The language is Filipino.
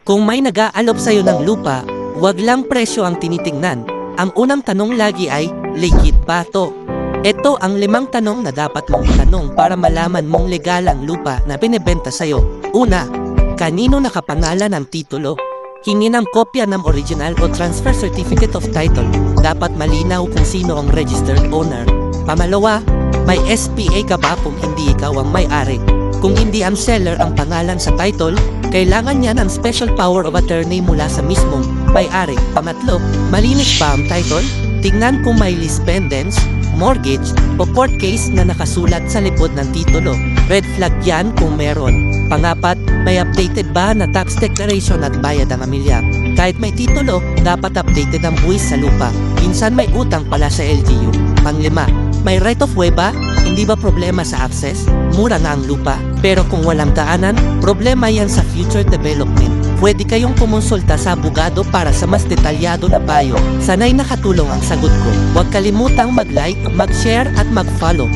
Kung may nag-aalok sa'yo ng lupa, wag lang presyo ang tinitingnan. Ang unang tanong lagi ay, legit ba to? Ito ang 5 tanong na dapat mong itanong para malaman mong legal ang lupa na binebenta sa'yo. Una, kanino nakapangalan ang titulo? Hingi ng kopya ng original o transfer certificate of title. Dapat malinaw kung sino ang registered owner. Pamalawa, may SPA ka ba kung hindi ikaw ang may-ari? Kung hindi ang seller ang pangalan sa title, kailangan niya ng special power of attorney mula sa mismong may-ari. Pangatlo, malinis ba ang title? Tingnan kung may lease pendants, mortgage, o court case na nakasulat sa likod ng titulo. Red flag yan kung meron. Pangapat, may updated ba na tax declaration at bayad ang amilyar? Kahit may titulo, dapat updated ang buwis sa lupa. Minsan may utang pala sa LGU. Panglima, may right of way ba? Hindi ba problema sa access? Mura na ang lupa. Pero kung walang daanan, problema yan sa future development. Pwede kayong kumonsulta sa abogado para sa mas detalyado na payo. Sana'y nakatulong ang sagot ko. Huwag kalimutang mag-like, mag-share at mag-follow.